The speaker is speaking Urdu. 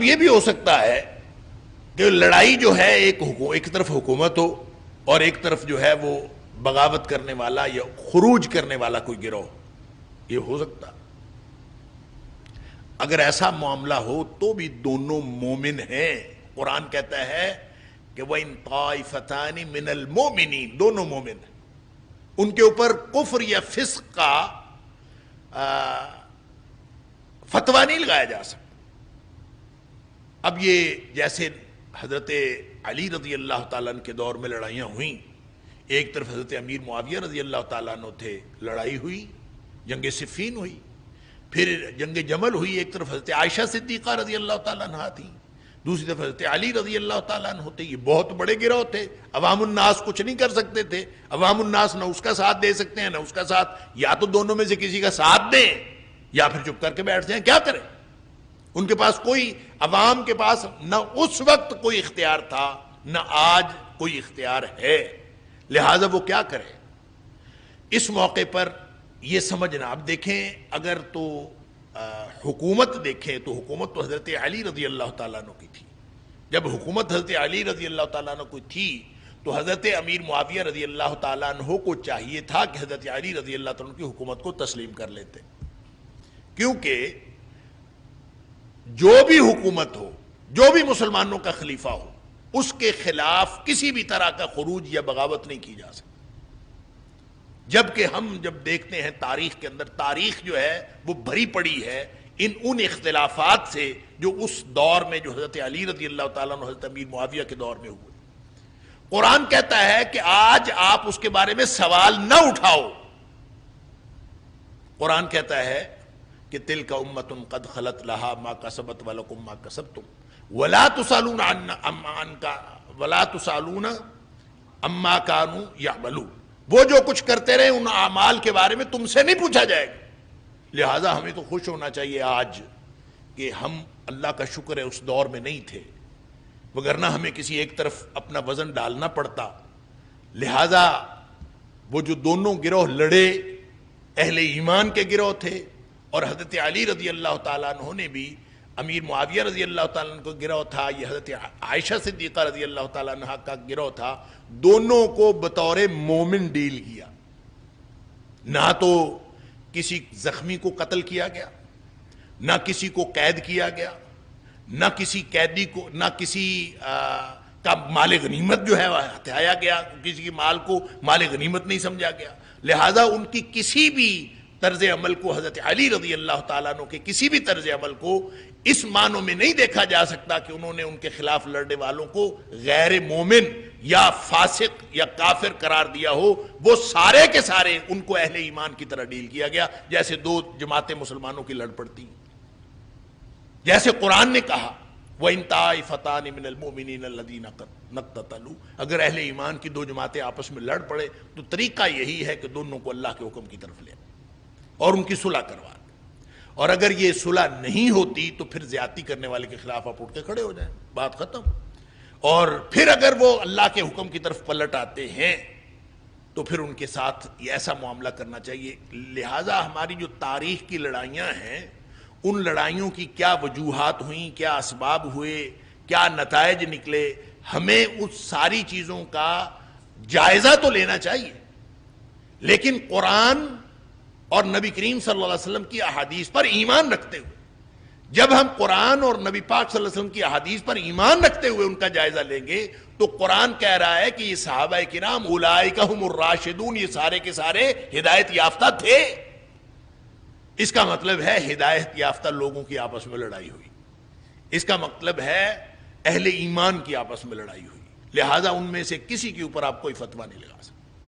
اب یہ بھی ہو سکتا ہے کہ لڑائی جو ہے ایک طرف حکومت ہو اور ایک طرف جو ہے وہ بغاوت کرنے والا یا خروج کرنے والا کوئی گروہ، یہ ہو سکتا۔ اگر ایسا معاملہ ہو تو بھی دونوں مومن ہیں۔ قرآن کہتا ہے کہ وَإِن طَائِفَتَانِ مِنَ الْمُؤْمِنِينَ، دونوں مومن ہیں، ان کے اوپر کفر یا فسق کا فتویٰ نہیں لگایا جا سکتا۔ اب یہ جیسے حضرت علی رضی اللہ تعالیٰ عنہ کے دور میں لڑائیاں ہوئیں، ایک طرف حضرت امیر معاویہ رضی اللہ تعالیٰ عنہ تھے، لڑائی ہوئی، جنگ صفین ہوئی، پھر جنگ جمل ہوئی، ایک طرف حضرت عائشہ صدیقہ رضی اللہ تعالیٰ عنہ تھیں، دوسری طرف حضرت علی رضی اللہ تعالیٰ عنہ تھے۔ یہ بہت بڑے گروہ تھے، عوام الناس کچھ نہیں کر سکتے تھے، عوام الناس نہ اس کا ساتھ دے سکتے ہیں نہ اس کا ساتھ، یا تو دونوں میں سے کسی کا ساتھ دیں یا پھر چپ کر کے بیٹھ جائیں، کیا کریں؟ ان کے پاس کوئی، عوام کے پاس نہ اس وقت کوئی اختیار تھا نہ آج کوئی اختیار ہے، لہٰذا وہ کیا کرے؟ اس موقع پر یہ سمجھنا، اب دیکھیں اگر تو حکومت دیکھیں تو حکومت تو حضرت علی رضی اللہ تعالیٰ عنہ کی تھی۔ جب حکومت حضرت علی رضی اللہ تعالیٰ عنہ کی تھی تو حضرت امیر معاویہ رضی اللہ تعالیٰ عنہ کو چاہیے تھا کہ حضرت علی رضی اللہ تعالیٰ عنہ کی حکومت کو تسلیم کر لیتے، کیونکہ جو بھی حکومت ہو، جو بھی مسلمانوں کا خلیفہ ہو، اس کے خلاف کسی بھی طرح کا خروج یا بغاوت نہیں کی جا سکتی۔ جبکہ ہم جب دیکھتے ہیں تاریخ کے اندر، تاریخ جو ہے وہ بھری پڑی ہے ان اختلافات سے جو اس دور میں جو حضرت علی رضی اللہ تعالیٰ عنہ حضرت امیر معاویہ کے دور میں ہوئے۔ قرآن کہتا ہے کہ آج آپ اس کے بارے میں سوال نہ اٹھاؤ۔ قرآن کہتا ہے کہ تلک امۃ قد خلت لہا ما کسبت ولکم ما کسبتم ولا تسالون عما کانوا یعملون، وہ جو کچھ کرتے رہے ان اعمال کے بارے میں تم سے نہیں پوچھا جائے گا۔ لہٰذا ہمیں تو خوش ہونا چاہیے آج کہ ہم، اللہ کا شکر ہے، اس دور میں نہیں تھے، وگرنہ ہمیں کسی ایک طرف اپنا وزن ڈالنا پڑتا۔ لہٰذا وہ جو دونوں گروہ لڑے، اہل ایمان کے گروہ تھے، اور حضرت علی رضی اللہ تعالیٰ عنہ نے بھی، امیر معاویہ رضی اللہ تعالیٰ عنہ کا گروہ تھا، یہ حضرت عائشہ صدیقہ رضی اللہ تعالیٰ عنہ کا گروہ تھا، دونوں کو بطور مومن ڈیل کیا۔ نہ تو کسی زخمی کو قتل کیا گیا، نہ کسی کو قید کیا گیا، نہ کسی قیدی کو، نہ کسی کا مال غنیمت جو ہے وہ ہتھیایا گیا، کسی کے مال کو مال غنیمت نہیں سمجھا گیا۔ لہٰذا ان کی کسی بھی طرز عمل کو، حضرت علی رضی اللہ تعالیٰ عنہ کے کسی بھی طرز عمل کو اس معنوں میں نہیں دیکھا جا سکتا کہ انہوں نے ان کے خلاف لڑنے والوں کو غیر مومن یا فاسق یا کافر قرار دیا ہو۔ وہ سارے کے سارے ان کو اہل ایمان کی طرح ڈیل کیا گیا، جیسے دو جماعتیں مسلمانوں کی لڑ پڑتی ہیں۔ جیسے قرآن نے کہا وَإِن طَائِفَتَانِ مِنَ الْمُؤْمِنِينَ الَّذِينَ اقْتَتَلُوا، اگر اہل ایمان کی دو جماعتیں آپس میں لڑ پڑے تو طریقہ یہی ہے کہ دونوں کو اللہ کے حکم کی طرف لے اور ان کی صلح کروا دیں، اور اگر یہ صلح نہیں ہوتی تو پھر زیادتی کرنے والے کے خلاف آپ اٹھ کے کھڑے ہو جائیں، بات ختم۔ اور پھر اگر وہ اللہ کے حکم کی طرف پلٹ آتے ہیں تو پھر ان کے ساتھ ایسا معاملہ کرنا چاہیے۔ لہٰذا ہماری جو تاریخ کی لڑائیاں ہیں، ان لڑائیوں کی کیا وجوہات ہوئیں، کیا اسباب ہوئے، کیا نتائج نکلے، ہمیں اس ساری چیزوں کا جائزہ تو لینا چاہیے، لیکن قرآن اور نبی کریم صلی اللہ علیہ وسلم کی احادیث پر ایمان رکھتے ہوئے، جب ہم قرآن اور نبی پاک صلی اللہ علیہ وسلم کی احادیث پر ایمان رکھتے ہوئے ان کا جائزہ لیں گے تو قرآن کہہ رہا ہے کہ یہ صحابہ کرام اولئک ھم الراشدون، یہ سارے کے سارے ہدایت یافتہ تھے۔ اس کا مطلب ہے ہدایت یافتہ لوگوں کی آپس میں لڑائی ہوئی، اس کا مطلب ہے اہل ایمان کی آپس میں لڑائی ہوئی، لہٰذا ان میں سے کسی کے اوپر آپ کوئی فتویٰ نہیں لگا سکتے۔